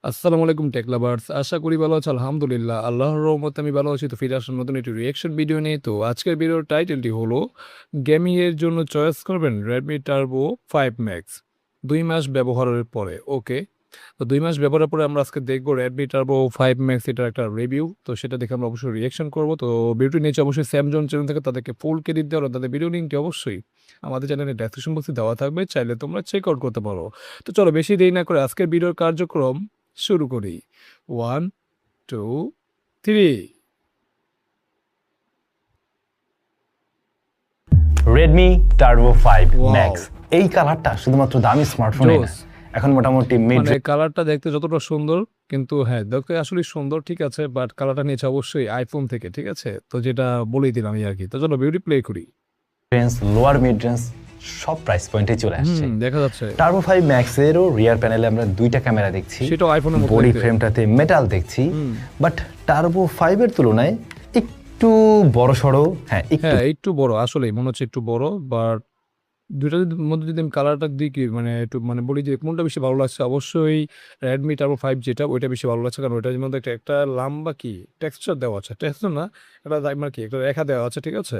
আসসালামু আলাইকুম take lovers. আশা করি ভালো আছো। আলহামদুলিল্লাহ। আল্লাহর রহমতে আমি ভালো আছি। তো ফিরে আসলাম নতুন একটি রিঅ্যাকশন ভিডিও নিয়ে। তো আজকের ভিডিওর টাইটেলটি হলো গেমিং এর জন্য চয়েস করবেন Redmi Turbo 5 Max ২ মাস ব্যবহারের পরে। ওকে। তো ২ মাস ব্যবহারের পরে আমরা আজকে দেখব Redmi Turbo 5 Max এটার একটা রিভিউ। তো সেটা দেখে আমরা অবশ্যই রিঅ্যাকশন করব। তো ভিডিওটি নিচে অবশ্যই স্যামজন চ্যানেল থেকে তাদেরকে ফুল ক্রেডিট দেওয়ার তাদের ভিডিও লিঙ্কটি অবশ্যই আমাদের চ্যানেলের ডেসক্রিপশন বক্সে দেওয়া থাকবে। চাইলে তোমরা চেক আউট করতে পারো। তো চলো বেশি দেরি না করে আজকের ভিডিওর কার্যক্রম শুরু করি। 1, 2, 3 Redmi Turbo 5 Max ওয়াও! এই কালারটা শুধুমাত্র দামি স্মার্টফোনে না, জোস! এখন মোটামুটি মিড মানে কালারটা দেখতে যতটা সুন্দর কিন্তু হ্যাঁ, দেখতে আসলেই সুন্দর ঠিক আছে। বাট কালারটা নিয়েছে অবশ্যই iPhone থেকে, ঠিক আছে? তো যেটা বলেই দিলাম এই আরকি। তো চলো ভিডিওটি প্লে করি। রেঞ্জ, লোয়ার মিড রেঞ্জ সব প্রাইস পয়েন্টে চলে আসছে। দেখা যাচ্ছে। Turbo 5 Max এরও রিয়ার প্যানেলে আমরা দুইটা ক্যামেরা দেখছি, সেটাও iPhone এর মতো বডি দেখতে। ফ্রেমটাতে মেটাল দেখছি, বাট Turbo 5 এর তুলনায় একটু বড়সড়, হ্যাঁ একটু হ্যাঁ, একটু বড় আসলেই মনে হচ্ছে একটু বড়। বাট ২ টার মধ্যে যদি আমি কালারটা দেখি মানে একটু মানে বলি যে কোনটা বেশি ভালো লাগছে, অবশ্যই Redmi Turbo 5 যেটা ওইটা বেশি ভালো লাগছে। কারণ ওইটার মধ্যে একটা লম্বা কি টেক্সচার দেওয়া আছে। টেক্সচার না, একটা মানে কি একটা রেখা দেওয়া আছে, ঠিক আছে?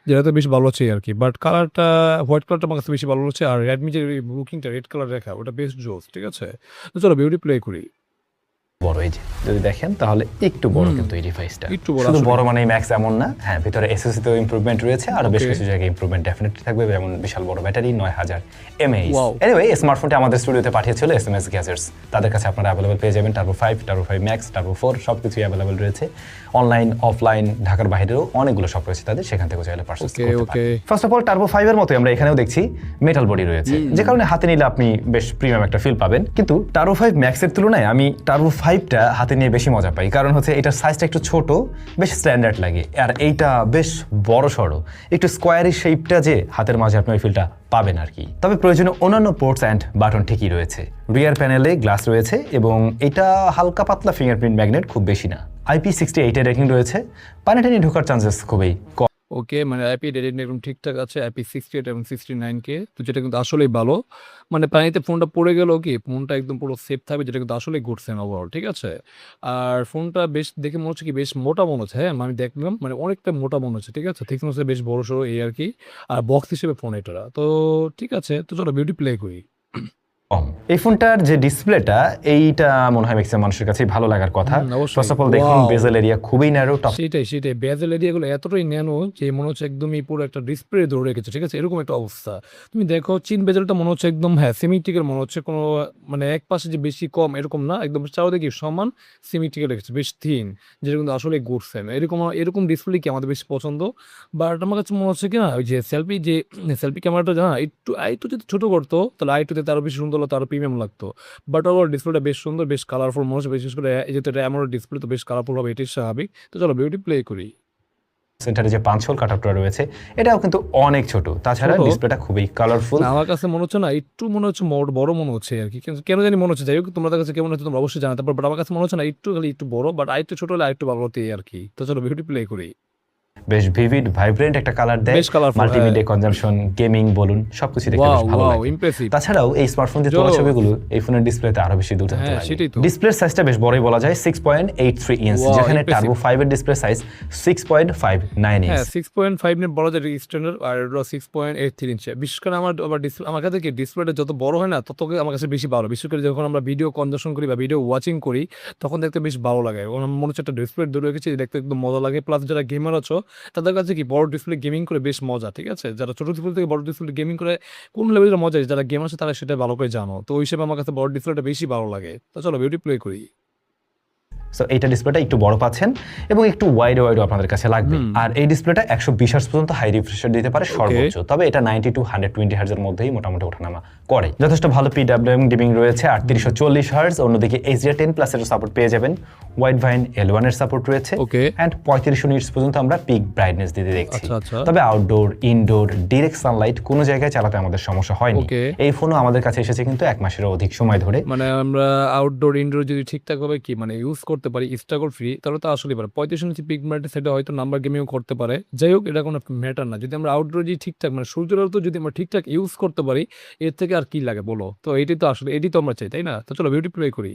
যেটাতে বেশি ভালো লাগছে এই আরকি। বাট কালারটা হোয়াইট কালারটা আমার কাছে বেশি ভালো লাগছে। আর Redmi যে লুকিংটা রেড কালার রেখা ওটা বেশ জোস, ঠিক আছে? তো চলো ভিডিওটি প্লে করি। বড়। এই যে যদি দেখেন তাহলে একটু বড়, কিন্তু এই ডিভাইসটা একটু বড় শুধু আসলেই। বড় মানেই ম্যাক্স এমন না। হ্যাঁ, ভিতরে এসএসডি তেও ইমপ্রুভমেন্ট রয়েছে, আরো বেশ ওকে। কিছু জায়গায় ইমপ্রুভমেন্ট ডেফিনেটলি থাকবে, যেমন বিশাল বড় ব্যাটারি 9000 mAh। ওয়াও! এনিওয়ে, স্মার্টফোনটি আমাদের স্টুডিওতে পাঠিয়েছিল এসএমএস গ্যাজেটস। তাদের কাছে আপনারা অ্যাভেলেবল পেয়ে যাবেন Turbo 5, Turbo 5 Max, Turbo 4 সবকিছুই অ্যাভেলেবল রয়েছে। অনলাইন, অফলাইন, ঢাকার বাইরেও অনেকগুলো শপ রয়েছে তাদের, সেখান থেকে চাইলে পারচেজ ওকে, করতে ওকে। পারেন। ফার্স্ট অফ অল Turbo 5 এর মতোই আমরা এখানেও দেখছি মেটাল বডি রয়েছে, যে কারণে হাতে নিলে আপনি বেশ প্রিমিয়াম একটা ফিল পাবেন। কিন্তু Turbo 5 Max এর তুলনায় আমি Turbo 5 টা হাতে নিয়ে বেশি মজা পাই, কারণ হচ্ছে এটার সাইজটা একটু ছোট, বেশ স্ট্যান্ডার্ড লাগে। আর এইটা বেশ বড় সড়ো, একটু স্কোয়ারি শেপটা যে হাতের মাঝে আপনি ওই ফিলটা পাবেন আর কি। তবে প্রয়োজনীয় অন্যান্য পোর্টস অ্যান্ড বাটন ঠিকই রয়েছে। রিয়ার প্যানেলে গ্লাস রয়েছে এবং এটা হালকা পাতলা ফিঙ্গারপ্রিন্ট ম্যাগনেট, খুব বেশি না। IP68 এর রেটিং রয়েছে, পানি টানি ঢোকার চান্সেস খুবই কম। ওকে, মানে আইপি রেটিং একদম ঠিকঠাক আছে। IP68 এবং 69K, তো যেটা কিন্তু আসলেই ভালো। মানে পানিতে ফোনটা পড়ে গেলেও কি ফোনটা একদম পুরো সেফ থাকবে, যেটা কিন্তু আসলেই গুড সাইন ওভারঅল, ঠিক আছে? আর ফোনটা বেশ দেখে মনে হচ্ছে কি বেশ মোটা মনে হচ্ছে। হ্যাঁ, আমি দেখলাম মানে অনেকটা মোটা মনে হচ্ছে, ঠিক আছে? থিকনেসটা বেশ বড়সড় এই আরকি। আর বক্স হিসেবে ফোন এটা। তো ঠিক আছে। তো চলো ভিডিওটি প্লে করি। এই ফোনটার যে ডিসপ্লেটা, এইটা মনে হয় ম্যাক্সিমাম মানুষের কাছেই ভালো লাগার কথা। অবশ্যই। ফার্স্ট অফ অল দেখুন, ওয়াও! বেজেল এরিয়া খুবই ন্যারো, টপ সেটাই। বেজেল এরিয়াগুলো এতটাই ন্যানো যে মনে হচ্ছে একদমই পুরো একটা ডিসপ্লে ধরে রেখেছে, ঠিক আছে? এরকম একটা অবস্থা। তুমি দেখো চিন বেজেলটা মনে হচ্ছে একদম হ্যাঁ, সিমেট্রিক্যাল মনে হচ্ছে কোনো মানে এক পাশে যে বেশি কম এরকম না। একদম চারদিকে সমান সিমেট্রিক্যাল রেখেছে। বেশ থিন, যেটা কিন্তু আসলেই গুড সাইন। এরকম ডিসপ্লে কি আমাদের বেশি পছন্দ। বাট আমার কাছে মনে হচ্ছে কি না ওই যে সেলফি ক্যামেরাটা না আরেকটু যদি ছোট করতো তাহলে আরেকটুতে আরো বেশি সুন্দর লাগতো, আরো প্রিমিয়াম লাগতো। বাট ওভারঅল ডিসপ্লেটা বেশ সুন্দর, বেশ কালারফুল মনে হচ্ছে। বিশেষ করে এই যেহেতু এটা AMOLED ডিসপ্লে তো বেশ কালারফুল হবে, এটাই স্বাভাবিক। তো চলো ভিডিওটি প্লে করি। সেন্টারে যে 5 হোল কাটআপটা রয়েছে, এটাও কিন্তু অনেক ছোট। তাছাড়া ছোট? ডিসপ্লেটা খুবই কালারফুল। না, আমার কাছে মনে হচ্ছে না, একটু মনে হচ্ছে বড় মনে হচ্ছে আরকি। কিন্তু কেন জানি মনে হচ্ছে। যাই হোক তোমাদের কাছে কেমন হচ্ছে তোমরা অবশ্যই জানাতে পারো। বাট আমার কাছে মনে হচ্ছে না, একটু খালি একটু বড়। বাট আরেকটু ছোট হলে আরেকটু ভালো হতো এই আরকি। তো চলো ভিডিওটি প্লে করি। বেশ ভিভিড, ভাইব্রেন্ট একটা কালার দেয়। বেশ কালারফুল, হ্যাঁ। মাল্টিমিডিয়া কনজাম্পশন, গেমিং বলুন, সবকিছু দেখতে বেশ ভালো লাগে। ইমপ্রেসিভ। তাছাড়াও এই স্মার্টফোন দিয়ে তোলা জোস! ছবিগুলো এই ফোনের ডিসপ্লেতে আরো বেশি দুর্দান্ত হ্যাঁ, লাগে। সেটাই তো। ডিসপ্লের সাইজটা বেশ বড়ই বলা যায়, 6.83 ইঞ্চ, ওয়াও! যেখানে ইমপ্রেসিভ। Turbo 5 এর ডিসপ্লে সাইজ 6.59 ইঞ্চ। হ্যাঁ, 6.5 নিয়ে বলা যায় এটা স্ট্যান্ডার্ড। আর এটা 6.83 ইঞ্চি। বিশেষ করে আমার কাছে কি ডিসপ্লেটা যত বড় হয় না তত আমার কাছে বেশি ভালো। বিশেষ করে যখন আমরা ভিডিও কনজাম্পশন করি বা ভিডিও ওয়াচিং করি তখন দেখতে বেশ ভালো লাগে। এবং আমার মনে হচ্ছে একটা ডিসপ্লে ধরে রেখেছি, দেখতে একদম মজা লাগে। প্লাস যারা গেমার আছো তাদের কাছে কি বড় ডিসপ্লে গেমিং করে বেশ মজা, ঠিক আছে? যারা ছোট ডিসপ্লে থেকে বড় ডিসপ্লে গেমিং করে কোন লেভেলের মজা যারা গেম আছে তারা সেটা ভালো করে জানো। তো ওই হিসেবে আমার কাছে বড় ডিসপ্লেটা বেশি ভালো লাগে। তো চলো ভিডিও প্লে করি। সো এইটা ডিসপ্লেটা একটু বড় পাচ্ছেন এবং একটু ওয়াইডও আপনাদের কাছে লাগবে। আর এই ডিসপ্লেটা 120 হার্টজ পর্যন্ত হাই রিফ্রেশ দিতে পারে সর্বোচ্চ। তবে এটা 90 টু 120 হার্টজের মধ্যেই মোটামুটি ওঠানামা করে। যথেষ্ট ভালো PWM ডিমিং রয়েছে 3840 হার্টজ। অন্যদিকে HDR10 প্লাস এর সাপোর্ট পেয়ে যাবেন। ওয়াইড ভাইন L1 এর সাপোর্ট রয়েছে। ওকে। এন্ড 35 নিটস পর্যন্ত আমরা পিক ব্রাইটনেস দিতে দেখছি। আচ্ছা। তবে আউটডোর, ইনডোর, ডিরেক্ট সানলাইট কোনো জায়গায় চালাতে আমাদের সমস্যা হয়নি। ওকে। এই ফোনও আমাদের কাছে এসেছে কিন্তু 1 মাসেরও অধিক সময় ধরে। মানে আমরা আউটডোর, ইনডোর যদি ঠিকঠাকভাবে কি মানে ইউজ করতে পারি স্ট্রাগল ফ্রি, তাহলে তো আসলেই পারে। 35 ইঞ্চি পিক ব্রাইটনেস সেটা হয়তো নাম্বার গেমিংও করতে পারে। যাই হোক এটা কোনো ম্যাটার না। যদি আমরা আউটডোর যদি ঠিকঠাক মানে সূর্যের আলো যদি আমরা ঠিকঠাক ইউজ করতে পারি, এর থেকে আর কি লাগে বলো? তো এটাই তো আমরা চাই, তাই না? তো চলো ভিডিও প্লে করি।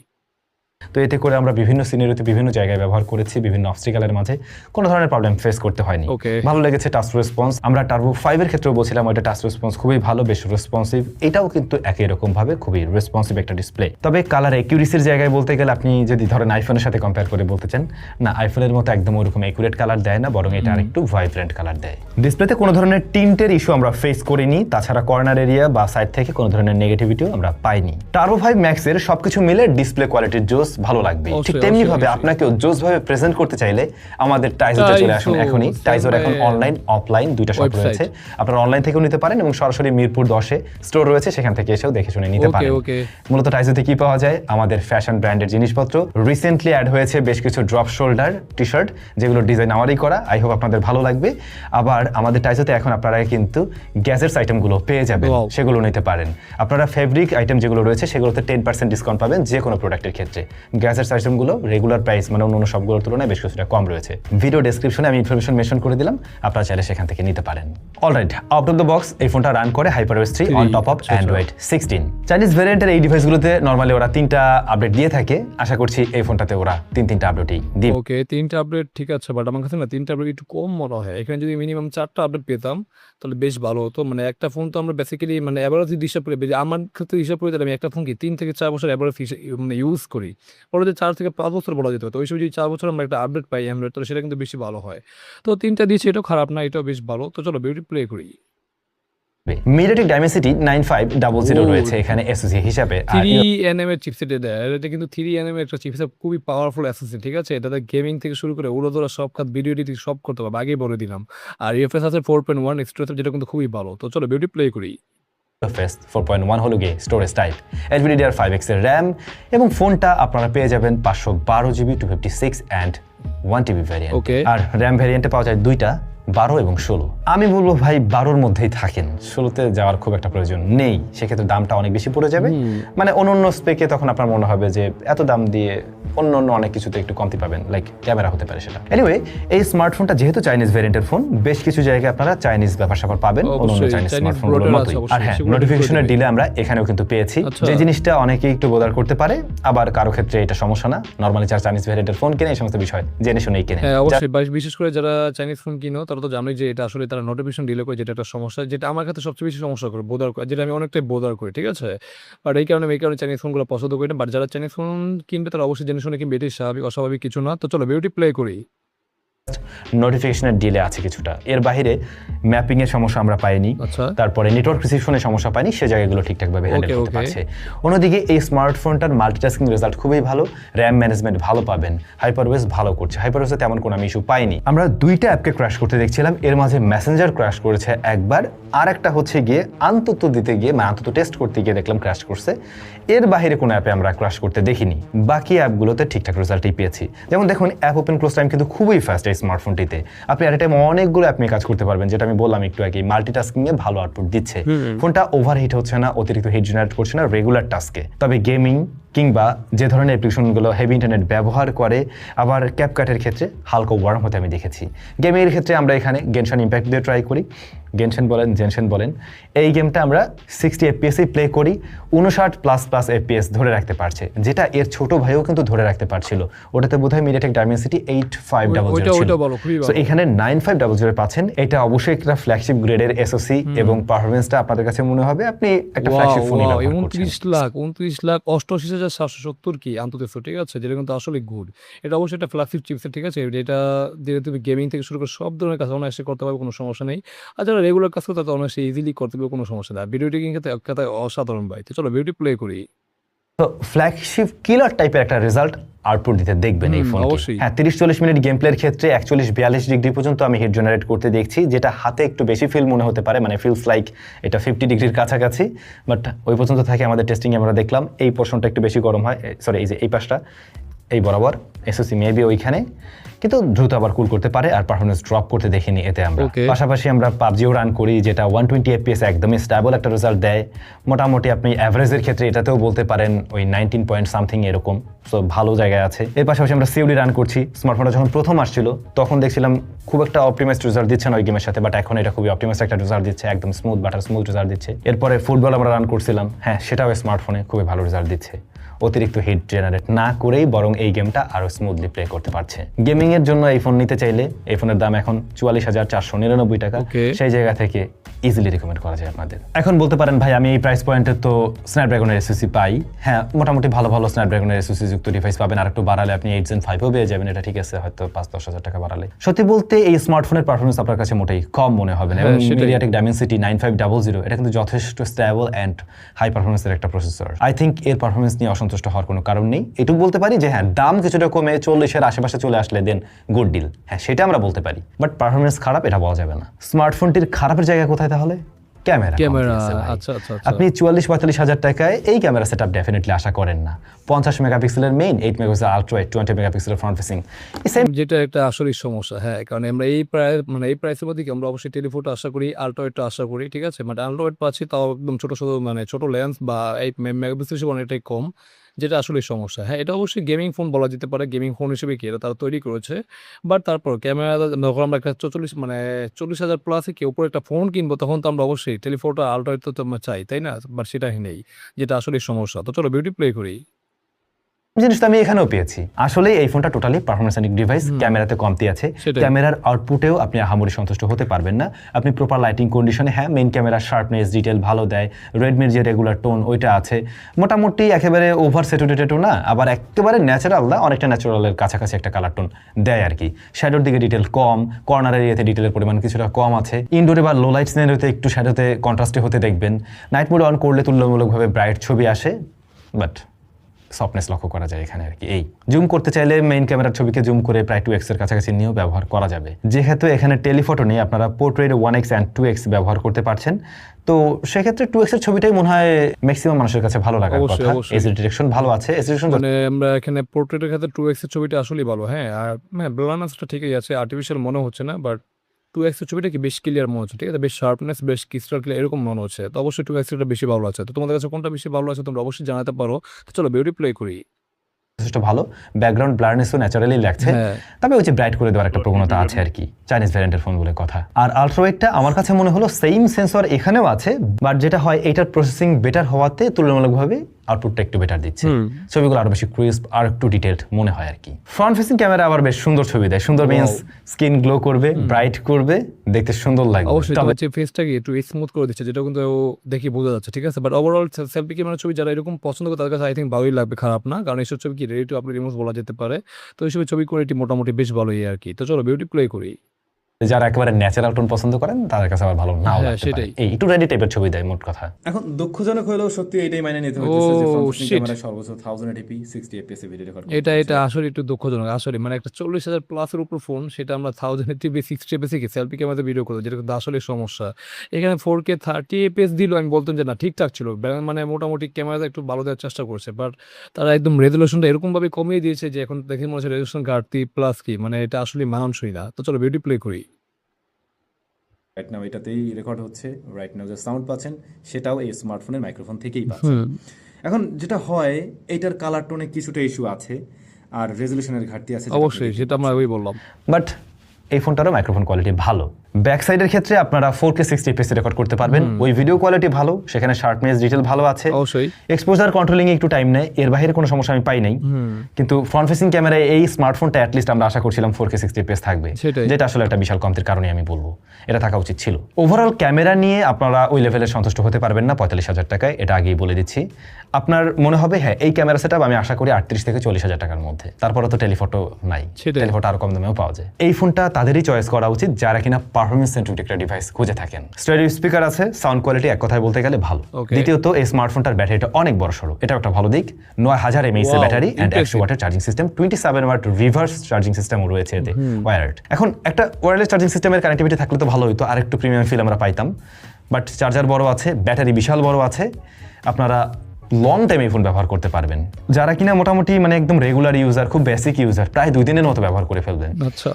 তো এতে করে আমরা বিভিন্ন সিনারিওতে বিভিন্ন জায়গায় ব্যবহার করেছি, বিভিন্ন অবস্ট্রাকলের মাঝে কোনো ধরনের প্রবলেম ফেস করতে হয়নি। Okay. ভালো লেগেছে টাচ রেসপন্স। আমরা টার্বো 5 এর ক্ষেত্রেও বলছিলাম ওইটা টাচ রেসপন্স খুবই ভালো, বেশ রেসপন্সিভ। এটাও কিন্তু একই রকম ভাবে খুবই রেসপন্সিভ একটা ডিসপ্লে। তবে কালার অ্যাকিউরেসির জায়গায় বলতে গেলে আপনি যদি ধরেন আইফোনের সাথে কম্পেয়ার করে বলতে চান, না আইফোনের মতো একদম ওরকম অ্যাকুরেট কালার দেয় না, বরং এটা আরেকটু ভাইব্রেন্ট কালার দেয়। ডিসপ্লেতে কোনো ধরনের টিন্টের ইস্যু আমরা ফেস করিনি, তাছাড়া কর্নার এরিয়া বা সাইড থেকে কোনো ধরনের নেগেটিভিটিও আমরা পাইনি। টার্বো 5 ম্যাক্স এর সবকিছু মিলে ডিসপ্লে কোয়ালিটির জোস ভালো লাগবে। ঠিক তেমনি ভাবে আপনাকেও জোস ভাবে প্রেজেন্ট করতে চাইলে আমাদের টাইজোতে চলে আসুন এখনই। টাইজোর এখন অনলাইন অফলাইন দুইটা শপ রয়েছে, আপনারা অনলাইন থেকেও নিতে পারেন এবং সরাসরি মিরপুর 10-এ স্টোর রয়েছে, সেখান থেকে এসেও দেখে শুনে নিতে পারেন। মূলত টাইজোতে কি পাওয়া যায়? আমাদের ফ্যাশন ব্র্যান্ডের জিনিসপত্র। রিসেন্টলি অ্যাড হয়েছে বেশ কিছু ড্রপ শোল্ডার টি শার্ট, যেগুলো ডিজাইন আমারই করা। আই হোপ আপনাদের ভালো লাগবে। আবার আমাদের টাইজোতে এখন আপনারা কিন্তু গ্যাজেটস আইটেমগুলো পেয়ে যাবেন, সেগুলো নিতে পারেন। আপনারা ফেব্রিক আইটেম যেগুলো রয়েছে সেগুলোতে 10% ডিসকাউন্ট পাবেন যে কোনো প্রোডাক্টের ক্ষেত্রে। গ্যাজেটস আইটেমগুলো রেগুলার প্রাইস মানে অন্য সবগুলোর তুলনায় বেশ কিছুটা কম রয়েছে। ভিডিও ডেসক্রিপশনে আমি ইনফরমেশন মেনশন করে দিলাম, আপনারা চাইলে সেখান থেকে নিতে পারেন। Alright, out of the box এই ফোনটা রান করে HyperOS 3 on top of Android 16। Chinese ভ্যারিয়েন্টের এই ডিভাইসগুলোতে নরমালি ওরা 3টা আপডেট দিয়ে থাকে, আশা করছি এই ফোনটাতে ওরা 3টা আপডেটই দিবে। ওকে, 3টা আপডেট ঠিক আছে, বাট আমার কাছে না 3টা আপডেট একটু কম মনে হয়। এখানে যদি মিনিমাম 4টা আপডেট পেতাম তাহলে বেশ ভালো হতো। মানে একটা ফোন তো আমরা বেসিক্যালি মানে অ্যাভারেজ হিসাব করে, আমার ক্ষেত্রে হিসাব করে তাহলে আমি একটা ফোন কি 3 থেকে 4 বছর অ্যাভারেজ মানে ইউজ করি, পরে যে 4 থেকে 5 বছর বলা যেত। তো ওই সময় যদি 4 বছর আমরা একটা আপডেট পাই অ্যান্ড্রয়েড, তাহলে সেটা কিন্তু বেশি ভালো হয়। তো 3টা দিয়েছে, এটাও খারাপ না, এটাও বেশ ভালো। তো চলো বিউটি প্লে করি। MediaTek Dimensity 9500 রয়েছে এখানে SoC হিসাবে। 3nm এর চিপসেটে দেয়, আর এটা কিন্তু 3nm এর একটা চিপসেট, খুবই পাওয়ারফুল SoC, ঠিক আছে? এটাতে গেমিং থেকে শুরু করে উড়োধরা সব খাত, ভিডিও এডিটিং সব করতে পারবে, আগেই বলে দিলাম। আর ইউএফএস আছে 4.1 এক্সট্রা, যেটা কিন্তু খুবই ভালো। তো চলো বিউটি প্লে করি। UFS 4.1 হলো গিয়ে স্টোরেজ টাইপ, LPDDR5X এর র্যাম এবং ফোনটা আপনারা পেয়ে যাবেন 512GB 256 অ্যান্ড 1TB ভ্যারিয়েন্ট। আর র্যাম ভ্যারিয়েন্টে পাওয়া যায় দুইটা, 12 এবং 16। আমি বলবো ভাই 12-র মধ্যেই থাকেন, 16-তে যাওয়ার খুব একটা প্রয়োজন নেই, সেক্ষেত্রে দামটা অনেক বেশি পড়ে যাবে। মানে অন্য স্পেকে তখন আপনার মনে হবে যে এত দাম দিয়ে অন্য অনেক কিছুতে একটু কমতি পাবেন, লাইক ক্যামেরা হতে পারে সেটা। এনিওয়ে, এই স্মার্টফোনটা যেহেতু চাইনিজ ভ্যারিয়েন্টের ফোন, বেশ কিছু জায়গায় আপনারা চাইনিজ ব্যাপার স্যাপার পাবেন অন্য চাইনিজ স্মার্টফোনগুলোর মতোই। আর হ্যাঁ, নোটিফিকেশনের ডিলে আমরা এখানেও কিন্তু পেয়েছি, যে জিনিসটা অনেকেই একটু বোদার করতে পারে, আবার কারো ক্ষেত্রে এটা সমস্যা না। নরমালি যারা চাইনিজ ভ্যারিয়েন্টের ফোন কিনে এই সমস্ত বিষয় জেনে শুনেই কিনে। হ্যাঁ অবশ্যই, বিশেষ করে যারা চাইনিজ ফোন কিনো তারা তো জানোই যে এটা আসলে তারা নোটিফিকেশন ডিলে করে, যেটা একটা সমস্যা, যেটা আমার ক্ষেত্রে সবচেয়ে বেশি সমস্যা করে, বোদার করে, যেটা আমি অনেকটাই বোদার করি, ঠিক আছে? বাট এই কারণে চাইনিজ ফোনগুলো পছন্দ করি না। বাট যারা চাইনিজ ফোন কিনবে তারা অবশ্যই জেনে শুনে কিনবে, এটাই স্বাভাবিক, অস্বাভাবিক কিছু না। তো চলো বিউটি প্লে করি। নোটিফিকেশনের ডিলে আছে কিছুটা, এর বাইরে ম্যাপিং এর সমস্যা আমরা পাইনি, তারপরে নেটওয়ার্ক প্রিসিশনের সমস্যা পাইনি, সে জায়গাগুলো ঠিকঠাকভাবে হ্যান্ডেল করতে পারছে। অন্যদিকে এই স্মার্টফোনটার মাল্টিটাস্কিং রেজাল্ট খুবই ভালো, র্যাম ম্যানেজমেন্ট ভালো পাবেন, HyperOS ভালো করছে, HyperOS তেমন কোনো আমি ইস্যু পাইনি। আমরা দুইটা অ্যাপকে ক্র্যাশ করতে দেখছিলাম, এর মাঝে মেসেঞ্জার ক্র্যাশ করেছে একবার, আর একটা হচ্ছে গিয়ে আন্তত দিতে গিয়ে মানে আন্তত টেস্ট করতে গিয়ে দেখলাম ক্র্যাশ করছে। এর বাইরে কোনো অ্যাপে আমরা ক্র্যাশ করতে দেখিনি, বাকি অ্যাপগুলোতে ঠিকঠাক রেজাল্টই পেয়েছি। যেমন দেখুন, অ্যাপ ওপেন ক্লোজ টাইম কিন্তু খুবই ফাস্ট এই স্মার্টফোনটিতে। আপনি অ্যাট এ টাইম অনেকগুলো অ্যাপ নিয়ে কাজ করতে পারবেন, যেটা আমি বললাম একটু আগে, মাল্টিটাস্কিং এ ভালো আউটপুট দিচ্ছে। ফোনটা ওভারহিট হচ্ছে না, অতিরিক্ত হিট জেনারেট করছে না রেগুলার টাস্কে। তবে গেমিং কিংবা যে ধরনের অ্যাপ্লিকেশনগুলো হেভি ইন্টারনেট ব্যবহার করে, আবার ক্যাপকাটের ক্ষেত্রে হালকা ওয়ার্ম হতে আমি দেখেছি। গেমের ক্ষেত্রে আমরা এখানে গেনশন ইম্প্যাক্ট দিয়ে ট্রাই করি, জেনশন বলেন, এই গেমটা আমরা 60 FPS প্লে করি, 59++ FPS ধরে রাখতে পারছে, যেটা এর ছোট ভাইও কিন্তু ধরে রাখতে পারছিল। ওটাতে বোধহয় MediaTek Dimensity 8500 ছিল, সো এখানে 9500 পাচ্ছেন। এটা অবশ্যই একটা ফ্ল্যাগশিপ গ্রেডের SoC এবং পারফরম্যান্সটা আপনাদের কাছে মনে হবে আপনি একটা ফ্ল্যাগশিপ ফোন ব্যবহার করছেন। 29,78,770 কি আন্তর্জাতিক, ঠিক আছে? যেটা কিন্তু আসলে গুড। এটা অবশ্যই একটা ফ্ল্যাগশিপ চিপসেট, ঠিক আছে? এটা দিয়ে তুমি গেমিং থেকে শুরু করে সব ধরনের কাজ অনায়াসে করতে পারবে, কোনো সমস্যা নেই। আর যারা রেগুলার কাজ করতে তাদের অনায়াসে ইজিলি করতে পারবে, কোনো সমস্যা নেই। ভিডিও এডিটিং ক্ষেত্রে এক কথায় অসাধারণ ভাই। তো চলো বিউটি প্লে করি। তো ফ্ল্যাগশিপ কিলার টাইপের একটা রেজাল্ট আউটপুট দিতে দেখবেন এই ফোন। হ্যাঁ, 30-40 মিনিট গেম প্লের ক্ষেত্রে 41-42 ডিগ্রি পর্যন্ত আমি হিট জেনারেট করতে দেখছি, যেটা হাতে একটু বেশি ফিল মনে হতে পারে, মানে ফিলস লাইক এটা 50 ডিগ্রির কাছাকাছি। বাট ওই পর্যন্ত থাকে আমাদের টেস্টিংয়ে আমরা দেখলাম এই পোর্শনটা একটু বেশি গরম হয়, সরি এই যে এই পাশটা এই বরাবর SoC মেবি ওইখানে, কিন্তু দ্রুত আবার কুল করতে পারে আর পারফরমেন্স ড্রপ করতে দেখিনি এতে আমরা। পাশাপাশি আমরা PUBGও রান করি, যেটা 120 FPS একদমই স্টেবল একটা রেজাল্ট দেয়। মোটামুটি আপনি অ্যাভারেজের ক্ষেত্রে এটাতেও বলতে পারেন ওই 19 পয়েন্ট সামথিং এরকম, সো ভালো জায়গায় আছে। এর পাশাপাশি আমরা COD রান করছি। স্মার্টফোনটা যখন প্রথম আসছিল তখন দেখছিলাম খুব একটা অপটিমাইজড রেজাল্ট দিচ্ছে না ওই গেমের সাথে, বাট এখন এটা খুবই অপটিমাইজড একটা রেজাল্ট দিচ্ছে, একদম স্মুথ রেজাল্ট দিচ্ছে। এরপরে ফুটবল আমরা রান করছিলাম, হ্যাঁ সেটাও স্মার্টফোনে খুবই ভালো রেজাল্ট দিচ্ছে। অতিরিক্ত হিট জেনারেট না করেই বরং এই গেমটা আরো স্মুথলি প্লে করতে পারছে। গেমিং এর জন্য এই ফোন নিতে চাইলে এই ফোনের দাম এখন 44,499 টাকা। Okay. সেই জায়গা থেকে ইজিলি রিকমেন্ড করা যায় আপনাদের। এখন বলতে পারেন ভাই আমি এই প্রাইস পয়েন্টে তো স্ন্যাপড্রাগনের এসওসি পাই। হ্যাঁ, মোটামুটি ভালো ভালো স্ন্যাপড্রাগনের এসওসি যুক্ত ডিভাইস পাবেন, আর একটু বাড়ালে আপনি 8 Gen 5ও পেয়ে যাবেন, এটা ঠিক আছে, হয়তো 5-10 হাজার টাকা বাড়ালে। সত্যি বলতে এই স্মার্টফোনের পারফরমেন্স আপনার কাছে মোটেই কম মনে হবে না, এবং মিডিয়াটেক ডাইমেনসিটি 9500 এটা কিন্তু যথেষ্ট স্টেবল অ্যান্ড হাই পারফরমেন্সের একটা প্রসেসর। আই থিঙ্ক এর পারফরমেন্স নিয়ে অসন্তুষ্ট হওয়ার কোনো কারণ নেই। এটুকু বলতে পারি যে হ্যাঁ, দাম কিছুটা কমে 40-এর আশেপাশে চলে আসলে দেন গুড ডিল, হ্যাঁ সেটা আমরা বলতে পারি, বাট পারফরমেন্স খারাপ এটা বলা যাবে না। স্মার্টফোনটির খারাপের জায়গা কোথায় তাহলে? ক্যামেরা। আচ্ছা। আপনি 44-45 হাজার টাকায় এই ক্যামেরা সেটআপ ডেফিনেটলি আশা করেন না। 50 মেগাপিক্সেলের মেইন, 8 মেগাপিক্সেল আলট্রা ওয়াইড, 20 মেগাপিক্সেলের ফ্রন্ট ফেসিং, যেটা একটা আসলেই সমস্যা। হ্যাঁ, কারণ আমরা এই প্রাইসের মধ্যে কি আমরা অবশ্যই টেলিফোটো আশা করি, আলট্রা ওয়াইডটা আশা করি, ঠিক আছে, বাট আলট্রা ওয়াইড পাচ্ছি তাও একদম ছোট ছোট লেন্স বা 8 মেগাপিক্সেল হিসেবে অনেকটাই কম, যেটা আসলে সমস্যা। হ্যাঁ, এটা অবশ্যই গেমিং ফোন বলা যেতে পারে, গেমিং ফোন হিসেবে কি এটা তারা তৈরি করেছে, বাট তারপর ক্যামেরা যখন আমরা একটা 40,000 প্লাসে কি উপরে একটা ফোন কিনবো, তখন তো আমরা অবশ্যই টেলিফোটো আলট্রা ওয়াইড তো আমরা চাই, তাই না? বাট সেটাই নেই, যেটা আসলে সমস্যা। তো চলো বিউটি প্লে করি। জিনিসটা আমি এখানেও পেয়েছি। আসলে এই ফোনটা টোটালি পারফরমেন্সিক ডিভাইস, ক্যামেরাতে কমতি আছে, ক্যামেরার আউটপুটেও আপনি আহামরি সন্তুষ্ট হতে পারবেন না। আপনি প্রপার লাইটিং কন্ডিশনে, হ্যাঁ মেইন ক্যামেরার শার্পনেস ডিটেল ভালো দেয়, রেডমির যে রেগুলার টোন ওইটা আছে, মোটামুটি একেবারে ওভার স্যাচুরেটেডও না, আবার একেবারে ন্যাচারাল না, অনেকটা ন্যাচারালের কাছাকাছি একটা কালার টোন দেয় আর কি। শ্যাডোর দিকে ডিটেল কম, কর্নার এরিয়াতে ডিটেলের পরিমাণ কিছুটা কম আছে, ইনডোরে বা লো লাইট সিনারিওতে একটু শ্যাডোতে কন্ট্রাস্টে হতে দেখবেন। নাইট মোড অন করলে তুলনামূলকভাবে ব্রাইট ছবি আসে, বাট সফটনেস লক্ষ্য করা যায় এখানে আর কি। এই জুম করতে চাইলে মেইন ক্যামেরার ছবিকে জুম করে প্রায় 2x এর কাছাকাছি নিয়েও ব্যবহার করা যাবে। যেহেতু এখানে টেলিফটো নেই, আপনারা পোর্ট্রেট 1x অ্যান্ড 2x ব্যবহার করতে পারছেন, তো সেক্ষেত্রে 2x এর ছবিটাই মনে হয় ম্যাক্সিমাম মানুষের কাছে ভালো লাগার কথা। এজ ডিটেকশন ভালো আছে, এজ ডিটেকশন মানে আমরা এখানে পোর্ট্রেটের ক্ষেত্রে 2x এর ছবিটা আসলেই ভালো। হ্যাঁ, আর ব্লারনেসটা ঠিকই আছে, আর্টিফিশিয়াল মনে হচ্ছে না, বাট 2x এর ছবিটা কি বেশ ক্লিয়ার মনে হচ্ছে, ঠিক আছে, বেশ শার্পনেস, বেশ ক্রিস্টাল ক্লিয়ার এরকম মনে হচ্ছে। তো অবশ্যই 2x এরটা বেশি ভালো আছে। তো তোমাদের কাছে কোনটা বেশি ভালো আছে তোমরা অবশ্যই জানাতে পারো। তো চলো বিউটি প্লে করি। যথেষ্ট ভালো, ব্যাকগ্রাউন্ড ব্লারনেসও ন্যাচারালি লাগছে, তবে ওই যে ব্রাইট করে দেওয়ার একটা প্রবণতা আছে আর কি, চাইনিজ ভ্যারিয়েন্টের ফোন বলে কথা। আর আলট্রাওয়াইডটা আমার কাছে মনে হলো সেম সেন্সর এখানেও আছে, বাট যেটা হয় এটার প্রসেসিং বেটার হওয়াতে তুলনামূলকভাবে আউটপুটটা একটু বেটার দিচ্ছে, ছবিগুলো আরো বেশি ক্রিস্প আর একটু ডিটেইলড মনে হয় আর কি। ফ্রন্ট ফেসিং ক্যামেরা আবার বেশ সুন্দর ছবি দেয়, সুন্দর মিন্স স্কিন গ্লো করবে, ব্রাইট করবে, দেখতে সুন্দর লাগবে। অবশ্যই তবে যে ফেসটাকে একটু স্মুথ করে দিচ্ছে, যেটা কিন্তু দেখি বোঝা যাচ্ছে, ঠিক আছে, বাট ওভারঅল সেলফি ক্যামেরা ছবি যারা এরকম পছন্দ করে তাদের কাছে আই থিঙ্ক ভালোই লাগবে, খারাপ না, কারণ এইসব ছবি কি রেডি টু আপলোড ইমেজ বলা যেতে পারে। তো এইসব ছবি কোয়ালিটি মোটামুটি বেশ ভালোই আর কি। তো চলো বিউটি প্লে করি। যারা একেবারে ন্যাচারাল টোন পছন্দ করেন তাদের কাছে আবার ভালো নাও লাগতে পারে, এই একটু রেডি টাইপের ছবি দেয় মোট কথা। এখন দুঃখজনক হলেও সত্যি এটাই মাইনে নিতে হচ্ছে যে ফ্রন্ট ফেসিং ক্যামেরা সর্বোচ্চ 1080p 60fps এ ভিডিও রেকর্ড করতে। এটা আসলে একটু দুঃখজনক আসলে, মানে একটা 40,000 প্লাসের উপর ফোন, সেটা আমরা 1080p 60fps কি সেলফি ক্যামেরাতে ভিডিও করবো, যেটা কিন্তু আসলে সমস্যা। এখানে 4K 30fps দিল, আমি বলতাম যে না ঠিকঠাক ছিল, মানে মোটামুটি ক্যামেরাটা একটু ভালো দেওয়ার চেষ্টা করছে, বাট তারা একদম রেজুলেশনটা এরকম ভাবে কমিয়ে দিয়েছে যে এখন দেখে মনে হচ্ছে রেজুলেশন ঘাটতি প্লাস কি, মানে এটা আসলে মানানসই না। তো চলো বিউটি প্লে করি। রাইট নাও এটাতেই রেকর্ড হচ্ছে, রাইট নাও যে সাউন্ড পাচ্ছেন সেটাও এই স্মার্টফোনের মাইক্রোফোন থেকেই পাচ্ছেন। এখন যেটা হয় এটার কালার টোনে কিছুটা ইস্যু আছে আর রেজুলেশনের ঘাটতি আছে, অবশ্যই সেটা আমরা ওই বললাম, বাট এই ফোনটারও মাইক্রোফোন কোয়ালিটি ভালো। ব্যাক সাইডের ক্ষেত্রে আপনারা 4K 60fps রেকর্ড করতে পারবেন, ওই ভিডিও কোয়ালিটি ভালো, সেখানে শার্পনেস ডিটেল ভালো আছে, অবশ্যই এক্সপোজার কন্ট্রোলিং এ একটু টাইম নেয়, এর বাইরে কোনো সমস্যা আমি পাই নাই। কিন্তু ফ্রন্ট ফেসিং ক্যামেরায় এই স্মার্টফোনটা অ্যাটলিস্ট আমরা আশা করছিলাম 4K 60fps থাকবে, যেটা আসলে একটা বিশাল কমতির কারণে আমি বলবো এটা থাকা উচিত ছিল। ওভারঅল ক্যামেরা নিয়ে আপনারা ওই লেভেলে সন্তুষ্ট হতে পারবেন না 45,000 টাকায়, এটা আগেই বলে দিচ্ছি। আপনার মনে হবে হ্যাঁ এই ক্যামেরা সেটআপ আমি আশা করি 38 থেকে 40,000 টাকার মধ্যে, তারপরে তো টেলিফটো নাই, টেলিফটো আরো কম দামেও পাওয়া যায়। এই ফোনটা তাদেরই চয়েস করা উচিত যারা কিনা পারফরমেন্স সেন্ট্রিক একটা ডিভাইস খুঁজে থাকেন। স্টেরিও স্পিকার আছে, সাউন্ড কোয়ালিটি এক কথায় বলতে গেলে ভালো। দ্বিতীয়ত এই স্মার্টফোনটার ব্যাটারিটা অনেক বড় সড়ো, এটা একটা ভালো দিক, 9000 mAh এর ব্যাটারি এন্ড 100 ওয়াটের charging system, 27 watt reverse charging সিস্টেমও রয়েছে এতে, ওয়্যারড। এখন একটা ওয়্যারলেস চার্জিং সিস্টেমের কানেক্টিভিটি থাকলে তো ভালো হতো, আর একটু প্রিমিয়াম ফিল আমরা পাইতাম, বাট চার্জার বড় আছে, ব্যাটারি বিশাল বড় আছে, আপনারা লং টাইম এই ফোন ব্যবহার করতে পারবেন। যারা কিনা মোটামুটি মানে একদম রেগুলার ইউজার, খুব বেসিক ইউজার, প্রায় 2 দিনের মতো ব্যবহার করে ফেলবেন।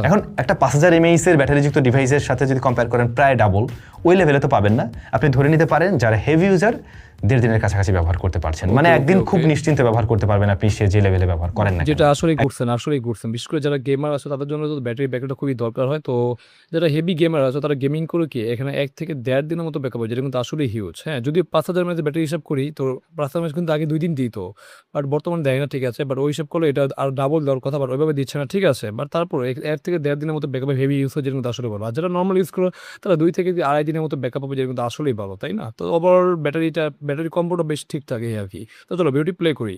এখন একটা 5000 mAh এর ব্যাটারিযুক্ত ডিভাইসের সাথে যদি কম্পেয়ার করেন প্রায় ডাবল, ওই লেভেলে তো পাবেন না। আপনি ধরে নিতে পারেন যারা হেভি ইউজার 1.5 দিনের কাছাকাছি ব্যবহার করতে পারছেন। মানে ওকে, একদিন ওকে, খুব ওকে। নিশ্চিন্তে ব্যবহার করতে পারবেন আপনি, সে যে লেভেলে ব্যবহার করেন না কেন। যেটা আসলেই ঘুরছেন। বিশেষ করে যারা গেমার আছে তাদের জন্য তো ব্যাটারি ব্যাকআপটা খুবই দরকার হয়। তো যারা হেভি গেমার আছে তারা গেমিং করে কি এখানে ১ থেকে ১.৫ দিনের মতো ব্যাকআপ হয়, যেটা কিন্তু আসলেই হিউজ। হ্যাঁ? যদি ৫,০০০ এমএএইচ ব্যাটারি হিসাব করি তো ৫,০০০ এমএএইচ কিন্তু আগে ২ দিন দিত। বাট বর্তমানে দেয় না, ঠিক আছে। বাট ওই হিসাব করলে এটা আরো ডাবল দেওয়ার কথা, বাট ওইভাবে দিচ্ছে না, ঠিক আছে। বাট তারপরে ১ থেকে ১.৫ দিনের মতো ব্যাকআপ হেভি ইউজ হয়, যেটা কিন্তু আসলে ভালো। আর যারা নরমাল ইউজ করে তারা ২ থেকে ২.৫ দিনের মতো ব্যাকআপ হবে, যেটা কিন্তু আসলেই ভালো, তাই না? তো ওভারঅল ব্যাটারি কম্বোটা বেশ ঠিকঠাক এই আরকি। তো চলো ভিডিওটি প্লে করি।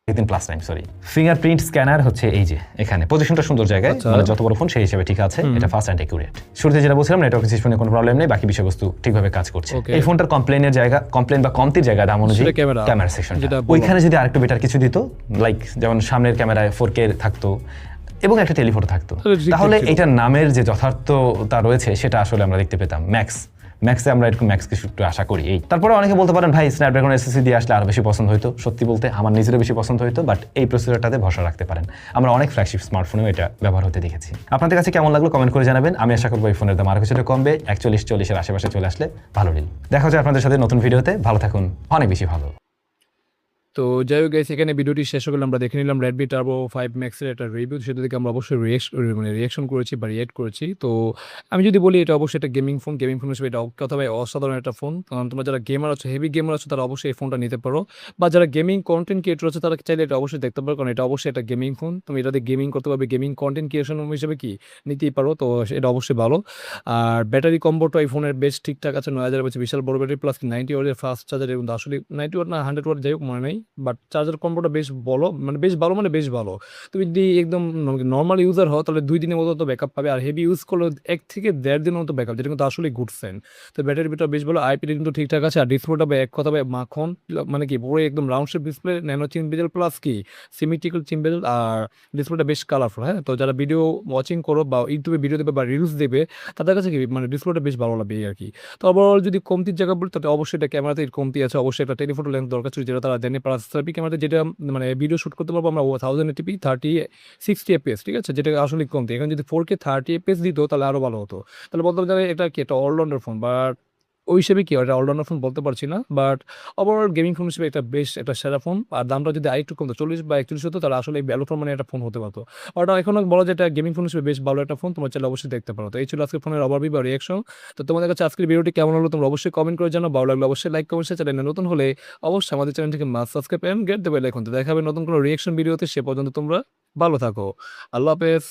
একদিন plus time, sorry. Fingerprint scanner হচ্ছে এই যে এখানে, পজিশনটা সুন্দর জায়গায়, আচ্ছা। মানে যত বড় ফোন সেই হিসেবে ঠিক আছে, এটা ফাস্ট অ্যান্ড একুরেট। শুরুতে যেটা বলছিলাম নেটওয়ার্ক সিস্টেমে কোনো প্রবলেম নেই, বাকি বিষয়বস্তু ঠিকভাবে কাজ করছে। Okay. এই ফোনটার কমপ্লেন বা কমতির জায়গা দাম অনুযায়ী সেটা ক্যামেরা সেকশন, যেটা বললাম। ওইখানে যদি আরেকটু বেটার কিছু দিত, লাইক যেমন সামনের ক্যামেরায় 4K থাকতো এবং একটা টেলিফোটো থাকতো, তাহলে ঠিক তাহলে ছিল। এটার নামের যে যথার্থতা রয়েছে সেটা আসলে আমরা দেখতে পেতাম। ম্যাক্সে আমরা এরকম ম্যাক্স কিছু একটু আশা করি। তারপরে অনেকে বলতে পারেন ভাই স্ন্যাপড্রাগন এসএসডি দিয়ে আসলে আরো বেশি পছন্দ হইতো। সত্যি বলতে আমার নিজেরও বেশি পছন্দ হইতো, বাট এই প্রসেসরটাতে ভরসা রাখতে পারেন। আমরা অনেক ফ্ল্যাগশিপ স্মার্টফোনেও এটা ব্যবহার হতে দেখেছি। আপনাদের কাছে কেমন লাগলো কমেন্ট করে জানাবেন। আমি আশা করবো এই ফোনের দাম আরো কিছুটা কমবে, 41-40-এর আশেপাশে চলে আসলে ভালো ডিল। দেখা হচ্ছে আপনাদের সাথে নতুন ভিডিওতে। ভালো থাকুন, অনেক বেশি ভালো। তো যাই হোক গাইস, এখানে ভিডিওটি শেষ হয়ে গেল। আমরা দেখে নিলাম Redmi Turbo 5 Max এর একটা রিভিউ, সেটা থেকে আমরা অবশ্যই রিঅ্যাকশন করেছি বা রিঅ্যাক্ট করেছি। তো আমি যদি বলি এটা অবশ্যই একটা গেমিং ফোন হিসেবে এটা অথবা অসাধারণ একটা ফোন। কারণ তোমরা যারা গেমার আছো, হেভি গেমার আছো, তারা অবশ্যই এই ফোনটা নিতে পারো। বা যারা গেমিং কনটেন্ট ক্রিয়েটর আছে তারা চাইলে এটা অবশ্যই দেখতে পারো, কারণ এটা অবশ্যই একটা গেমিং ফোন। তুমি এটাতে গেমিং করতে পারবে, গেমিং কনটেন্ট ক্রিয়েশন হিসেবে কি নিতেই পারো। তো এটা অবশ্যই ভালো। আর ব্যাটারি কম্বোটা এই ফোনের বেশ ঠিকঠাক আছে। ৯,০০০ এমএএইচ বিশাল বড় ব্যাটারি, প্লাস 90 ওয়াটের ফাস্ট চার্জার, এবং আসলে 90 ওয়াট না 100 ওয়াট, যাই হোক মনে নেই। বাট চার্জার কম্বোটা বেশ বেশ ভালো। তুমি যদি একদম নরমাল ইউজার হও তাহলে ২ দিনের মতো তো ব্যাকআপ পাবে। আর হেভি ইউজ করলে ১ থেকে ১.৫ দিনের মতো ব্যাকআপ, যেটা কিন্তু আসলেই গুড সাইন। তো ব্যাটারি বিটা বেশ ভালো, আইপিটা কিন্তু ঠিকঠাক আছে। আর ডিসপ্লেটা এক কথায় মাখন, মানে কি পুরো একদম রাউন্ড শেপ ডিসপ্লে, ন্যানো চিন বেজেল প্লাস কি সিমেট্রিক্যাল চিন বেজেল। আর ডিসপ্লেটা বেশ কালারফুল। হ্যাঁ, তো যারা ভিডিও ওয়াচিং করো বা ইউটিউবে ভিডিও দেবে বা রিলস দেবে তাদের কাছে কি মানে ডিসপ্লেটা বেশ ভালো লাগবে এই আরকি। তো ওভারঅল যদি কমতির জায়গা বলি তাহলে অবশ্যই এটা ক্যামেরাতে কমতি আছে। অবশ্যই একটা টেলিফোটো লেন্স দরকার ছিল, যেটা তারা দেয়নি। প্লাস সেলফি ক্যামেরাতে যেটা মানে ভিডিও শুট করতে পারবো আমরা 1080p 60 fps, ঠিক আছে, যেটা আসলে কমতি। এখন যদি 4K 30 fps দিত তাহলে আরো ভালো হতো। তাহলে বলতে পারি এটা কি একটা অলরাউন্ডার ফোন, বাট ওই হিসেবে কি এটা অলরাউন্ডার ফোন বলতে পারছি না। বাট ওভারঅল গেমিং ফোন হিসেবে একটা বেশ একটা সেরা ফোন। আর দামটা যদি আরেকটু কমতো 40 বা 41 হতো তাহলে আসলে ভ্যালু ফর মানি একটা ফোন হতে পারতো। ওটা এখনো বলা যায় এটা গেমিং ফোন হিসেবে বেশ ভালো একটা ফোন। তোমরা চাইলে অবশ্যই দেখতে পারো। তো এই ছিল আজকে ফোনের ওভারভিউ বা রিঅ্যাকশন। তো তোমাদের কাছে আজকের ভিডিওটি কেমন হলো তোমরা অবশ্যই কমেন্ট করে জানাও। ভালো লাগলে অবশ্যই লাইক কমেন্ট শেয়ার, চ্যানেলে নতুন হলে অবশ্যই আমাদের চ্যানেলটিকে subscribe and get the bell icon. তো দেখা হবে নতুন কোনো রিঅ্যাকশন ভিডিওতে। সে পর্যন্ত তোমরা ভালো থাকো। আল্লাহ হাফেজ।